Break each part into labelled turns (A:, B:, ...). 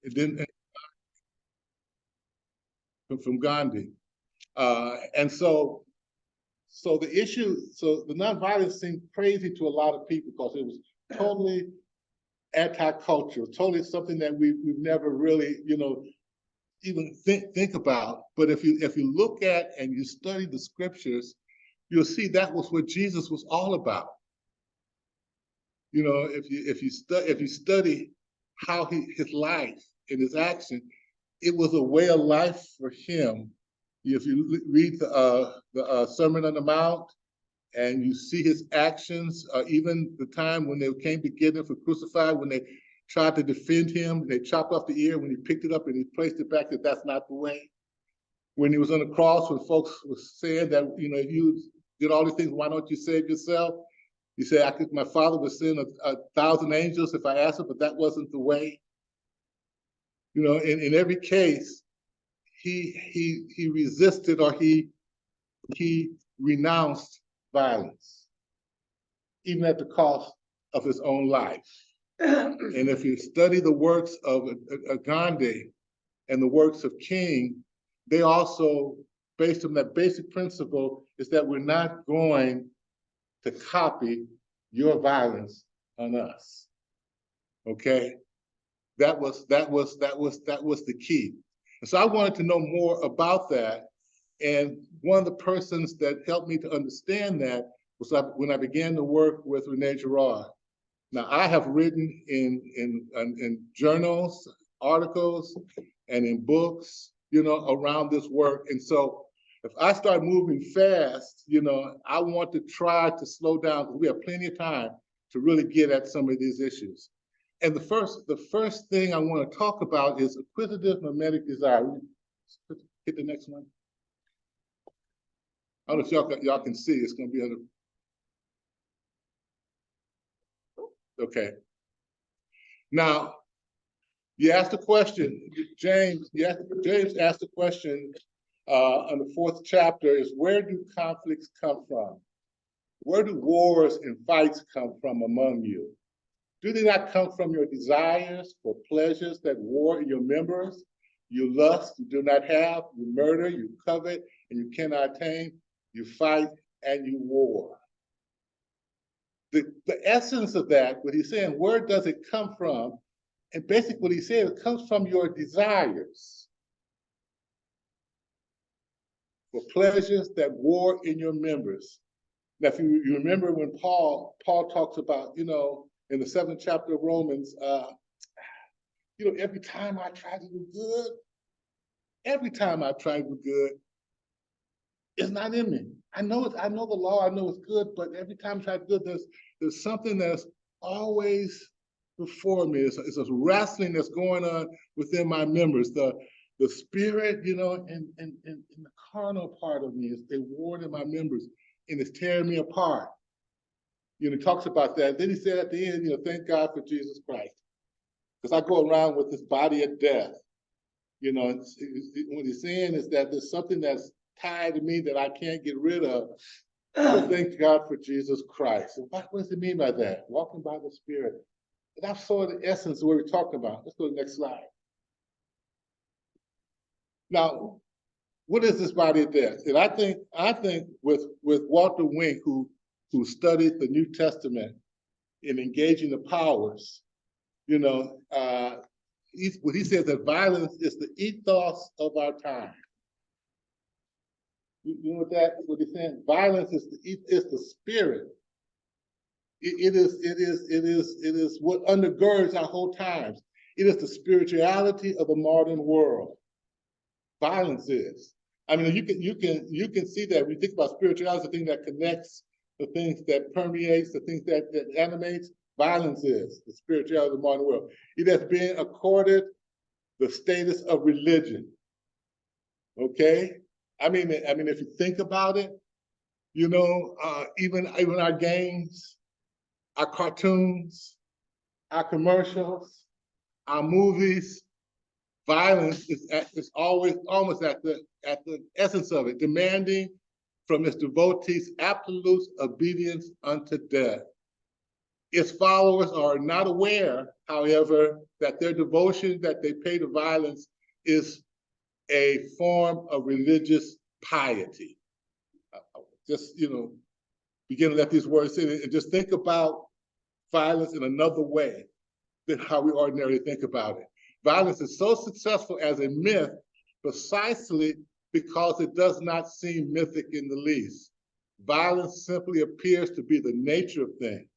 A: It didn't from Gandhi. And so the issue, so the nonviolence seemed crazy to a lot of people because it was totally anti-culture, totally something that we've never really, even think about. But if you look at and you study the scriptures, you'll see that was what Jesus was all about. If you study how his life and his action, it was a way of life for him. If you read the Sermon on the Mount and you see his actions, even the time when they came to get him for crucified, when they tried to defend him, they chopped off the ear. When he picked it up and he placed it back, that's not the way. When he was on the cross, when folks were saying that, if you did all these things, why don't you save yourself? He said, my Father would send 1,000 angels if I asked him, but that wasn't the way. In every case, he resisted, or he renounced violence, even at the cost of his own life. And if you study the works of Gandhi and the works of King, they also, based on that basic principle, is that we're not going to copy your violence on us. Okay? That was the key. And so I wanted to know more about that. And one of the persons that helped me to understand that was when I began to work with Rene Girard. Now, I have written in journals, articles, and in books, around this work. And so if I start moving fast, I want to try to slow down, because we have plenty of time to really get at some of these issues. And the first thing I want to talk about is acquisitive mimetic desire. Hit the next one. I don't know if y'all can see. It's going to be on the. Okay. Now, you asked a question, James. James asked a question on the 4th chapter: is where do conflicts come from? Where do wars and fights come from among you? Do they not come from your desires for pleasures that war in your members? You lust, you do not have, you murder, you covet, and you cannot attain, you fight, and you war. The essence of that, what he's saying, where does it come from? And basically what he's saying, it comes from your desires for pleasures that war in your members. Now, if you remember when Paul talks about, in the 7th chapter of Romans, every time I try to do good, it's not in me. I know the law, I know it's good, but every time I try to do good, there's something that's always before me. It's a wrestling that's going on within my members. The spirit, and the carnal part of me is they war in my members, and it's tearing me apart. He talks about that. Then he said at the end, thank God for Jesus Christ. Because I go around with this body of death. What he's saying is that there's something that's tied to me that I can't get rid of. So thank God for Jesus Christ. And what does it mean by that? Walking by the Spirit. And that's sort of the essence of what we're talking about. Let's go to the next slide. Now, what is this body of death? And I think with Walter Wink, who studied the New Testament in engaging the powers, what he says, that violence is the ethos of our time. You know what he's saying? Violence is the spirit. It is what undergirds our whole times. It is the spirituality of the modern world. Violence is. I mean, you can see that when you think about spirituality, the thing that connects, the things that permeates, the things that animates. Violence is the spirituality of the modern world. It has been accorded the status of religion. Okay? I mean, if you think about it, even our games, our cartoons, our commercials, our movies, violence is always almost at the essence of it, demanding from its devotees absolute obedience unto death. Its followers are not aware, however, that their devotion that they pay to violence is a form of religious piety. Just, begin to let these words in and just think about violence in another way than how we ordinarily think about it. Violence is so successful as a myth precisely because it does not seem mythic in the least. Violence simply appears to be the nature of things,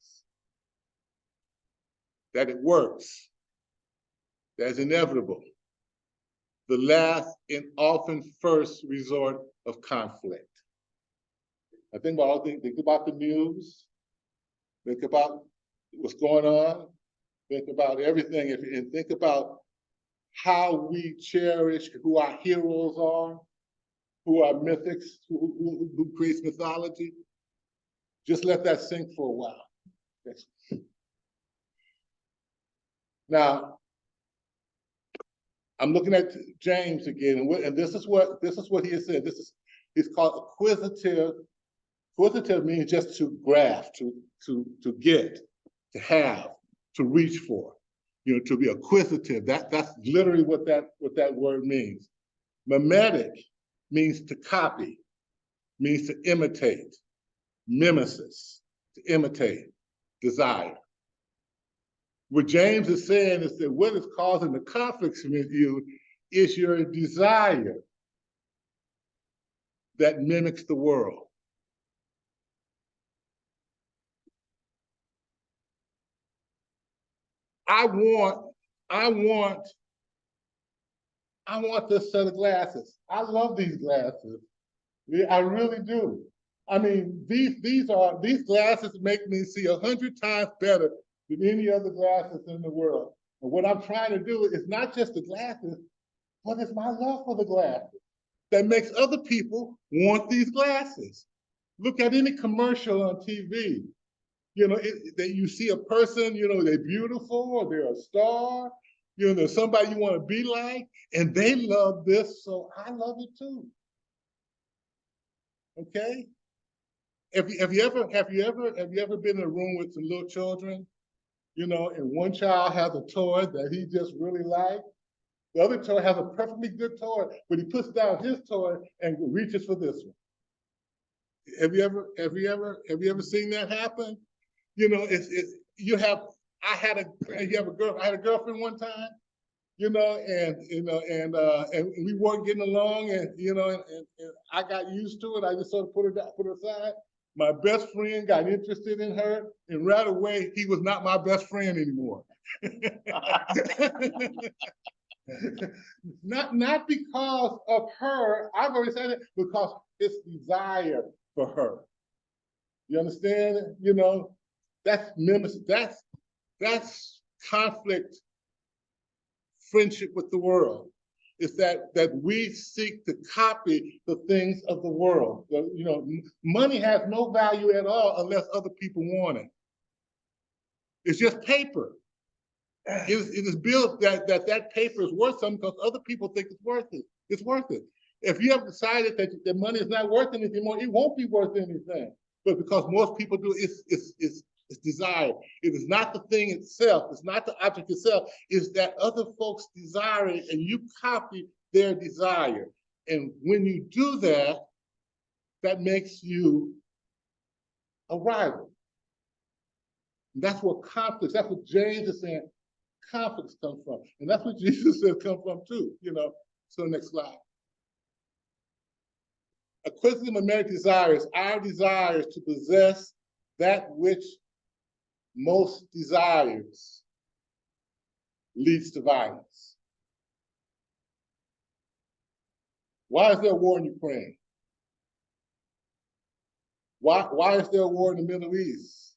A: that it works, that it's inevitable, the last and often first resort of conflict. I think about the news, think about what's going on, think about everything, and think about how we cherish who our heroes are, who are mythics, who creates mythology. Just let that sink for a while. Now, I'm looking at James again, and this is what he has said. He's called acquisitive. Acquisitive means just to grasp, to get, to have, to reach for. To be acquisitive. That's literally what that word means. Mimetic means to copy, means to imitate, mimesis, to imitate, desire. What James is saying is that what is causing the conflicts with you is your desire that mimics the world. I want this set of glasses. I love these glasses. I really do. I mean, these glasses make me see 100 times better than any other glasses in the world. And what I'm trying to do is not just the glasses, but it's my love for the glasses that makes other people want these glasses. Look at any commercial on TV. That you see a person, they're beautiful, or they're a star, they're somebody you want to be like, and they love this, so I love it too. Okay? Have you ever been in a room with some little children, and one child has a toy that he just really likes? The other toy has a perfectly good toy, but he puts down his toy and reaches for this one. Have you ever seen that happen? You have a girlfriend one time, and we weren't getting along, and I got used to it. I just sort of put it aside. My best friend got interested in her, and right away he was not my best friend anymore. Not because of her, I've already said it, because it's desire for her. You understand? That's conflict, friendship with the world. It's that we seek to copy the things of the world. Money has no value at all unless other people want it. It's just paper. It is built that paper is worth something because other people think it's worth it. It's worth it. If you have decided that money is not worth anything more, it won't be worth anything. But because most people do, it's desire. It is not the thing itself. It's not the object itself. It's that other folks desire it, and you copy their desire. And when you do that, that makes you a rival. And that's what conflicts. That's what James is saying. Conflicts come from, and that's what Jesus says come from too. So next slide. Acquisitive mimetic desires, our desires to possess that which most desires, leads to violence. Why is there a war in Ukraine? Why is there a war in the Middle East?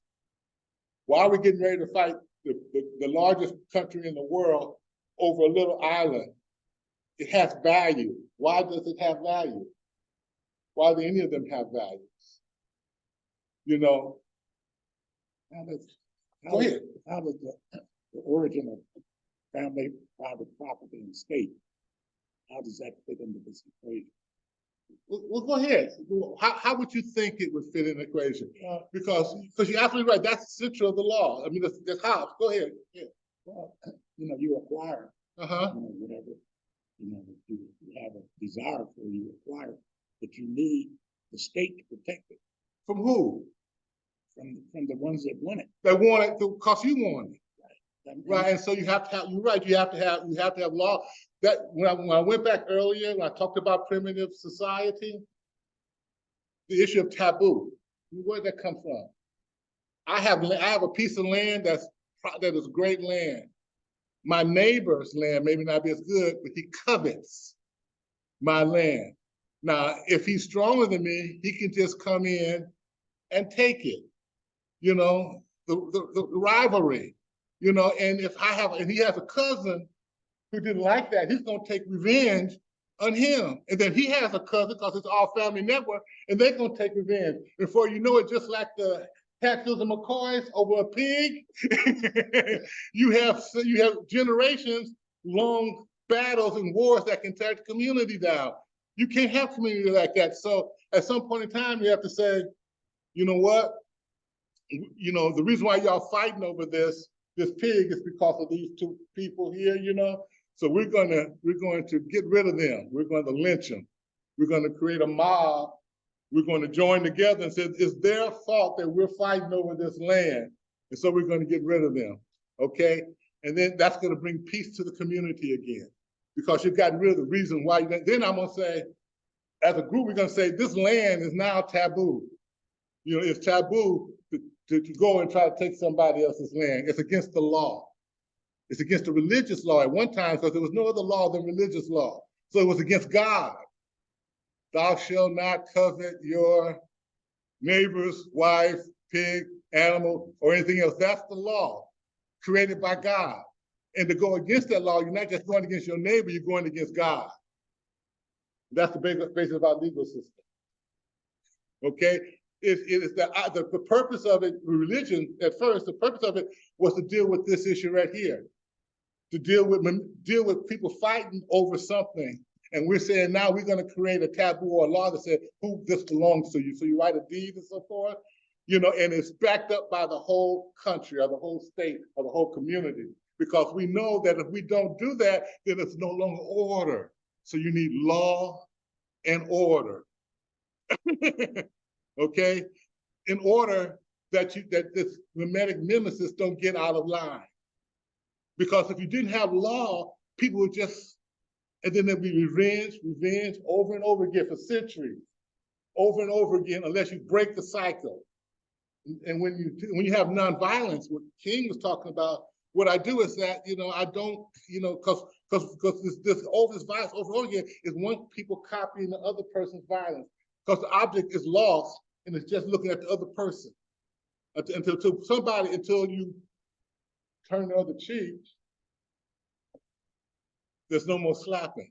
A: Why are we getting ready to fight the largest country in the world over a little island? It has value. Why does it have value? Why do any of them have values? Go ahead.
B: How does the origin of family, private property, and state, how does that fit into this equation?
A: Well, go ahead. How would you think it would fit in the equation?
B: Uh,
A: Because you're absolutely right. That's the center of the law. I mean, that's how. Go ahead. Yeah.
B: well, you acquire,
A: Uh-huh.
B: whatever, you have a desire for, you acquire, but you need the state to protect it
A: From who?
B: from the ones that want it.
A: They want it because you want it.
B: And-
A: Right. And so you have to have, you're right, you have to have law. That when I went back earlier, when I talked about primitive society, the issue of taboo, where did that come from? I have a piece of land that is great land. My neighbor's land maybe not be as good, but he covets my land. Now, if he's stronger than me, he can just come in and take it. You know, the rivalry. You know, and and he has a cousin who didn't like that, he's gonna take revenge on him. And then he has a cousin, because it's all family network, and they're gonna take revenge. Before you know it, just like the Hatfields and McCoys over a pig, you have generations long battles and wars that can tear the community down. You can't have community like that. So at some point in time, you have to say, you know what? The reason why y'all fighting over this pig is because of these two people here, So we're going to get rid of them. We're going to lynch them. We're going to create a mob. We're going to join together and say it's their fault that we're fighting over this land. And so we're going to get rid of them. Okay? And then that's going to bring peace to the community again. Because you've gotten rid of the reason why. Then I'm going to say, as a group, we're going to say this land is now taboo. It's taboo to go and try to take somebody else's land. It's against the law. It's against the religious law at one time, because there was no other law than religious law. So it was against God. Thou shalt not covet your neighbor's wife, pig, animal, or anything else. That's the law created by God. And to go against that law, you're not just going against your neighbor, you're going against God. That's the basis of our legal system. Okay? It is the purpose of it, religion at first, the purpose of it was to deal with this issue right here, to deal with people fighting over something. And we're saying now we're going to create a taboo or a law that says who this belongs to you. So you write a deed and so forth, and it's backed up by the whole country or the whole state or the whole community. Because we know that if we don't do that, then it's no longer order. So you need law and order. Okay, in order that this mimetic nemesis don't get out of line. Because if you didn't have law, people would just, and then there'd be revenge over and over again for centuries, over and over again, unless you break the cycle. And when you have nonviolence, what King was talking about, what I do is that, I don't, because this violence over and over again is one people copying the other person's violence. Because the object is lost and it's just looking at the other person. Until you turn the other cheek, there's no more slapping.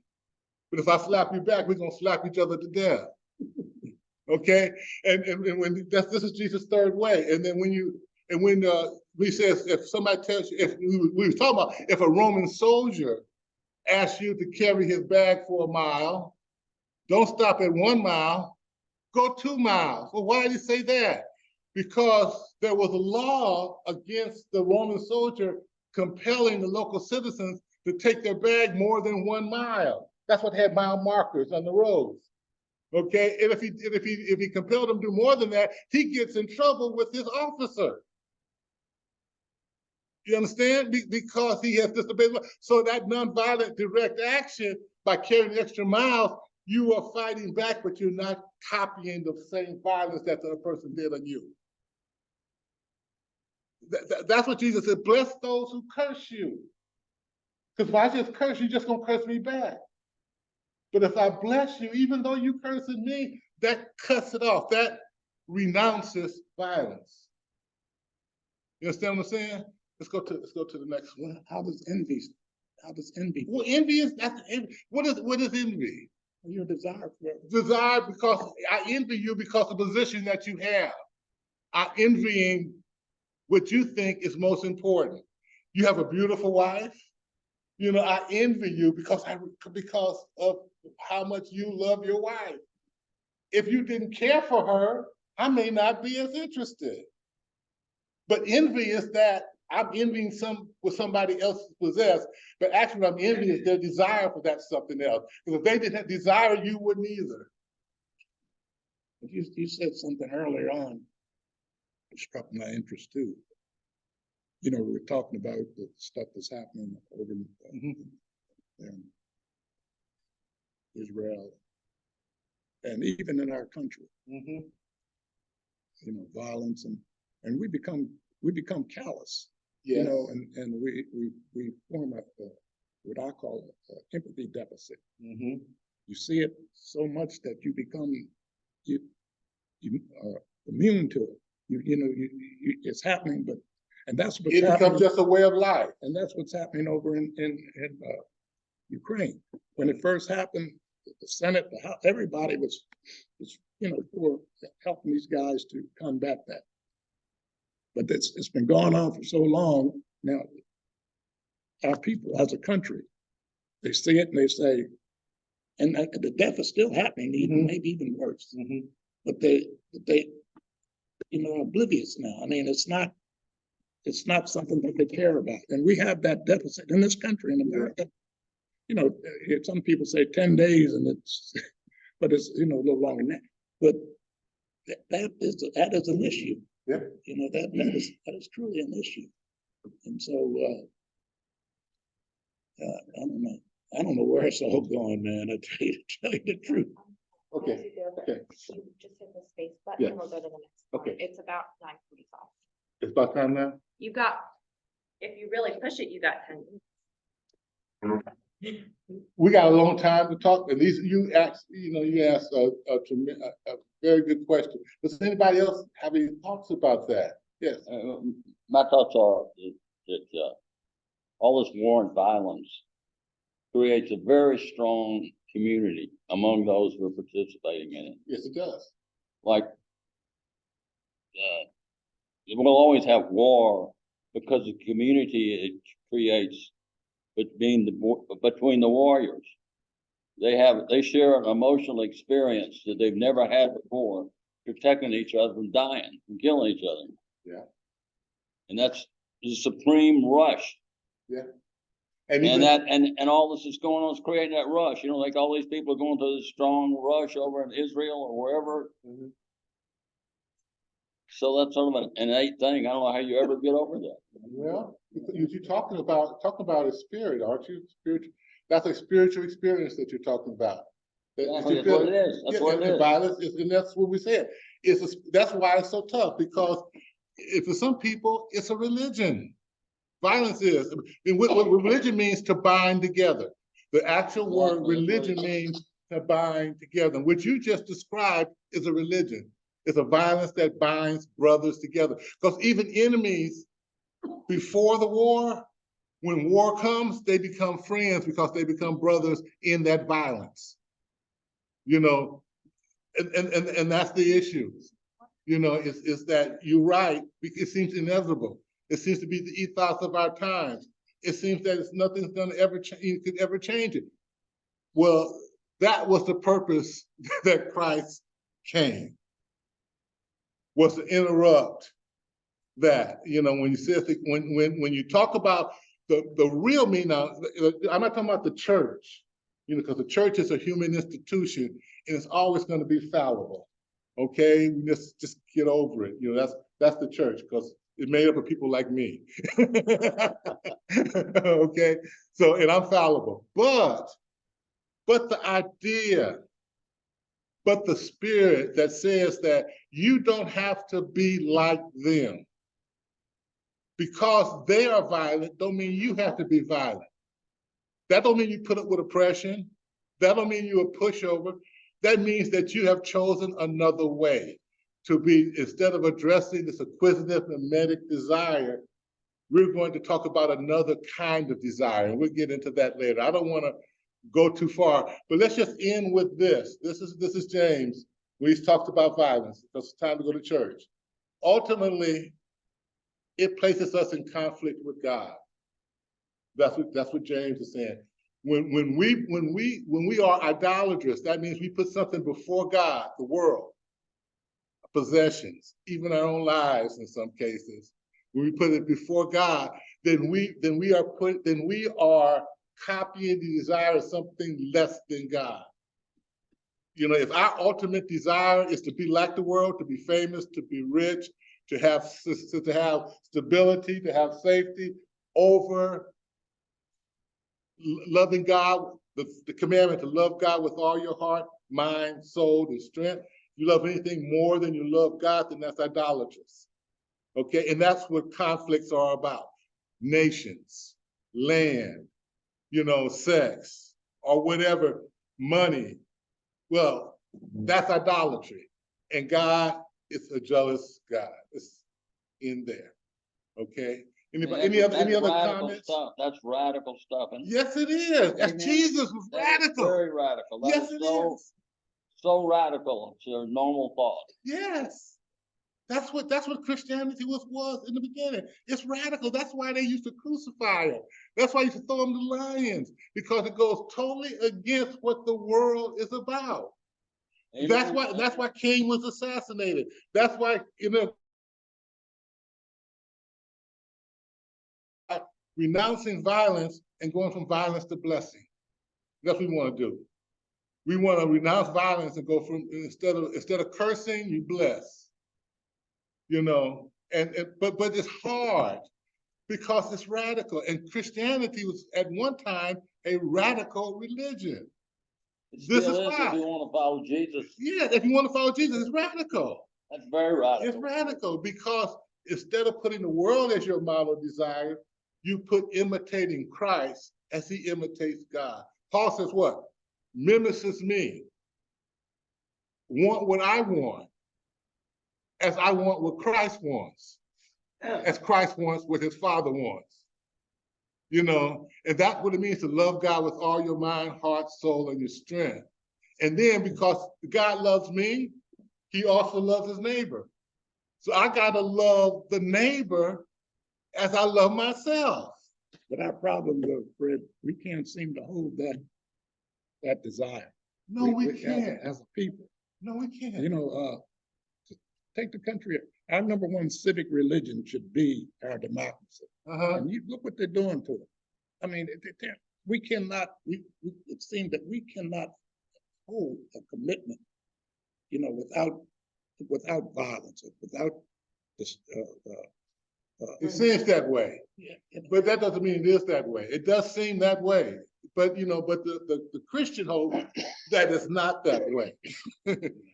A: But if I slap you back, we're gonna slap each other to death. Okay? And when this is Jesus' third way. And then when he says, if somebody tells you, if we were talking about if a Roman soldier asks you to carry his bag for a mile, don't stop at 1 mile, go 2 miles. Well, why did he say that? Because there was a law against the Roman soldier compelling the local citizens to take their bag more than 1 mile. That's what had mile markers on the roads. Okay, and if he compelled them to do more than that, he gets in trouble with his officer. You understand? Because he has disobeyed. So that nonviolent direct action by carrying extra miles, you are fighting back, but you're not copying the same violence that the other person did on you. That's what Jesus said. Bless those who curse you. Because if I just curse you, you're just going to curse me back. But if I bless you, even though you cursing me, that cuts it off. That renounces violence. You understand what I'm saying? Let's go to the next one.
B: How does envy?
A: Well, envy is that's envy. What is envy?
B: Your desire for it.
A: Desire, because I envy you because of the position that you have. I envying what you think is most important. You have a beautiful wife. I envy you because of how much you love your wife. If you didn't care for her, I may not be as interested. But envy is that I'm envying what somebody else possessed, but actually what I'm envying is their desire for that something else. Because if they didn't desire, you wouldn't either.
B: But you said something earlier on, it struck my interest too. You know, we were talking about the stuff that's happening over in Israel and even in our country. You know, violence and we become callous.
A: Yes.
B: You know, and we form what I call an empathy deficit. You see it so much that you become you immune to it. You know, it's happening, but and that's what's happening. It
A: becomes just a way of life,
B: and that's what's happening over in Ukraine. When it first happened, the Senate, the House, everybody was you know for helping these guys to combat that. But it's been going on for so long now. Our people, as a country, they see it and they say, and the death is still happening, even maybe even worse. But they, you know, oblivious now. I mean, it's not something that they care about. And we have that deficit in this country, in America. You know, some people say 10 days, and but it's you know a little longer than that. But that is an issue.
A: Yeah.
B: You know that is truly an issue. And so I don't know where it's all going, man. I tell you the truth.
A: Okay. Okay.
C: You just hit the space button and we'll go to the next one.
A: Okay.
C: It's about 9:45.
A: It's about time now.
C: You got, if you really push it, you got 10 minutes.
A: We got a long time to talk, and you asked a very good question. Does anybody else have any thoughts about that? Yes.
D: My thoughts are that all this war and violence creates a very strong community among those who are participating in it.
A: Yes, it does.
D: Like, we'll always have war because the community it creates between the warriors. They share an emotional experience that they've never had before, protecting each other from dying, from killing each other.
A: Yeah.
D: And that's the supreme rush.
A: Yeah.
D: And all this is going on is creating that rush. You know, like all these people are going through this strong rush over in Israel or wherever. So that's sort of an innate thing. I don't know how you ever get over that.
A: Well, you're talking about a spirit, aren't you? Spiritual. That's a spiritual experience that you're talking about.
D: That's what it is. That's what it is.
A: Violence is, and that's what we said. That's why it's so tough, because for some people, it's a religion. Violence is. And what religion means to bind together. The actual word religion means to bind together. And what you just described is a religion. It's a violence that binds brothers together. Because even enemies, before the war, when war comes, they become friends because they become brothers in that violence. You know, and that's the issue. You know, is that you're right. It seems inevitable. It seems to be the ethos of our times. It seems that nothing's going to ever change it. Well, that was the purpose that Christ came, was to interrupt that. You know, when you say when you talk about the real meaning, I'm not talking about the church, you know, because the church is a human institution and it's always going to be fallible. Okay, just get over it. You know, that's the church, because it's made up of people like me. Okay, so, and I'm fallible, but the idea, but the spirit that says that you don't have to be like them. Because they are violent, don't mean you have to be violent. That don't mean you put up with oppression. That don't mean you're a pushover. That means that you have chosen another way to be. Instead of addressing this acquisitive mimetic desire, we're going to talk about another kind of desire, and we'll get into that later. I don't want to go too far, but let's just end with this. This is James when he's talked about violence, because it's time to go to church. Ultimately, it places us in conflict with God. That's what James is saying. When we are idolatrous, that means we put something before God, the world, possessions, even our own lives in some cases. When we put it before God, then we are copying the desire of something less than God. You know, if our ultimate desire is to be like the world, to be famous, to be rich, to have stability, to have safety over loving God, the commandment to love God with all your heart, mind, soul, and strength. You love anything more than you love God, then that's idolatrous. Okay, and that's what conflicts are about. Nations, land, you know, sex, or whatever, money. Well, that's idolatry. And God is a jealous God. It's in there. Okay. Anybody, any other
D: radical
A: comments?
D: stuff. That's radical stuff. And
A: Yes, it is. That's
D: Amen.
A: Jesus was
D: that is
A: radical.
D: very radical. That
A: Yes,
D: is
A: it
D: so,
A: is.
D: so radical to their normal thought.
A: Yes. That's what Christianity was in the beginning. It's radical. That's why they used to crucify him. That's why you used to throw him to lions, because it goes totally against what the world is about.
D: Amen.
A: That's why King was assassinated. That's why, you know, renouncing violence and going from violence to blessing. That's what we want to do. We want to renounce violence and go from instead of cursing, you bless. You know, but it's hard because it's radical. And Christianity was at one time a radical religion.
D: It
A: This
D: still
A: is
D: is
A: why.
D: if you want to follow Jesus.
A: Yeah, if you want to follow Jesus, it's radical.
D: That's very radical.
A: It's radical because instead of putting the world as your model of desire, you put imitating Christ as he imitates God. Paul says what? Mimesis me. Want what I want, as I want what Christ wants, as Christ wants what his Father wants. You know, and that's what it means to love God with all your mind, heart, soul, and your strength. And then because God loves me, he also loves his neighbor. So I gotta love the neighbor as I love myself.
B: But our problem, though, Fred, we can't seem to hold that desire.
A: No, we can't.
B: As a people.
A: No, we can't.
B: You know, take the country. Our number one civic religion should be our democracy. And you look what they're doing to it. I mean, we cannot. It seems that we cannot hold a commitment, you know, without violence, without this.
A: It seems that way,
B: Yeah,
A: but that doesn't mean it is that way. It does seem that way, but you know, but the Christian hope that it's not that way.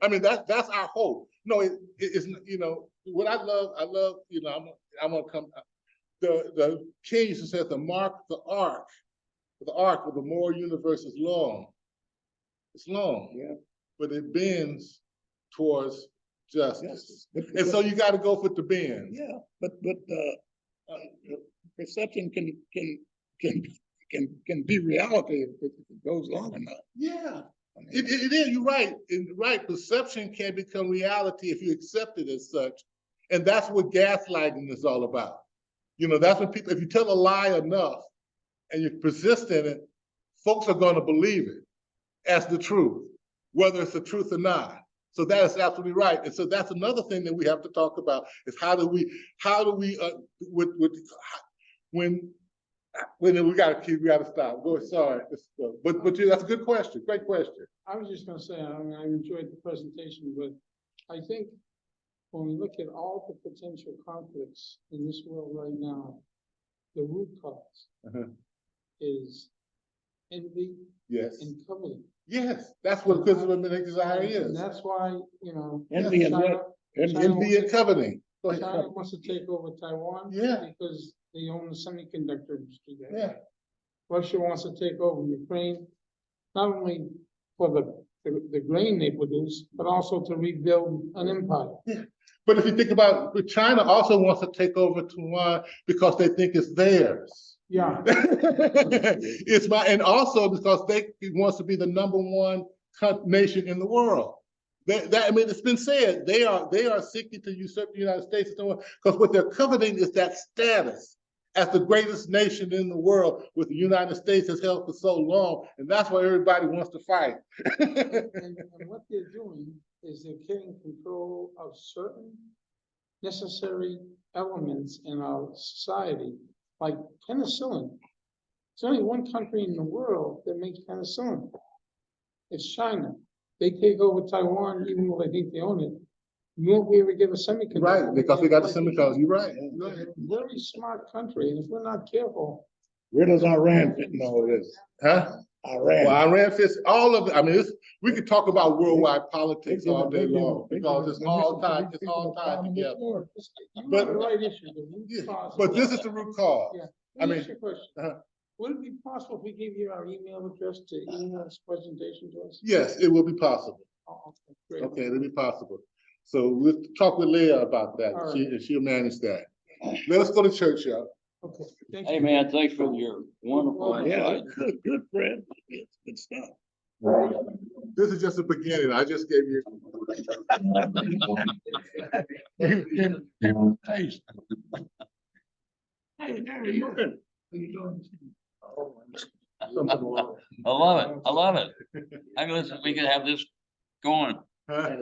A: I mean, that's our hope. No, it's, you know, what I love, you know, I'm gonna come. The King used to say the arc of the moral universe is long. It's long,
B: yeah.
A: but it bends towards justice.
B: Yes.
A: And so you got to go for the bend.
B: Yeah, but perception can be reality if it goes long enough.
A: Yeah,
B: I mean,
A: it is. You're right. Right. Perception can become reality if you accept it as such, and that's what gaslighting is all about. You know, that's when people, if you tell a lie enough and you persist in it, folks are going to believe it as the truth, whether it's the truth or not. So that is absolutely right. And so that's another thing that we have to talk about is when we got to stop. Go, sorry. But that's a good question. Great question.
E: I was just gonna say, I mean, I enjoyed the presentation, but I think when we look at all the potential conflicts in this world right now, the root cause is envy
A: Yes.
E: and coveting.
A: Yes. That's what physical desire
E: And
A: is.
E: that's why, you know,
B: envy and
E: China,
B: what?
A: Envy and coveting. Go ahead.
E: China wants to take over Taiwan.
A: Yeah.
E: Because they own the semiconductor industry there.
A: Yeah.
E: Russia wants to take over Ukraine, not only for the grain they produce, but also to rebuild an empire.
A: Yeah. But if you think about it, China also wants to take over Taiwan because they think it's theirs.
E: Yeah.
A: And also because they wants to be the #1 nation in the world. I mean, it's been said they are seeking to usurp the United States because what they're coveting is that status as the greatest nation in the world, with the United States has held for so long, and that's why everybody wants to fight.
E: And what they're doing is they're getting control of certain necessary elements in our society, like penicillin. There's only one country in the world that makes penicillin. It's China. They take over Taiwan, even though they think they own it. You won't be able to get a semiconductor.
A: Right, because they got the semiconductors, you're right. You're
E: They're
A: right.
E: a very smart country, and if we're not careful.
B: Where does Iran fit in all this?
A: Huh?
B: Iran.
A: Well, Iran fits all of it. I mean, we could talk about worldwide politics all day long, because it's all tied together.
E: You
A: But-
E: have the right issue, the root
A: Yeah,
E: cause.
A: but this is the root cause.
E: Yeah.
A: I
E: Let me
A: mean,
E: ask you a question.
A: uh-huh.
E: Would it be possible if we give you our email address to email this presentation to us?
A: Yes, it will be possible.
E: Oh, okay, great.
A: Okay, it'll be possible. So we'll talk with Leah about that.
E: All
A: And she'll manage that. Let us go to church, y'all.
E: Okay, thank
D: Hey,
E: you.
D: man, thanks for your wonderful
E: Well,
B: Yeah,
D: insight.
B: good, Fred. It's good stuff.
A: This is just the beginning. I just gave you.
B: Taste. Hey, Gary, you good? How you doing?
D: I love it. I love it. I guess we could have this going.
A: Huh?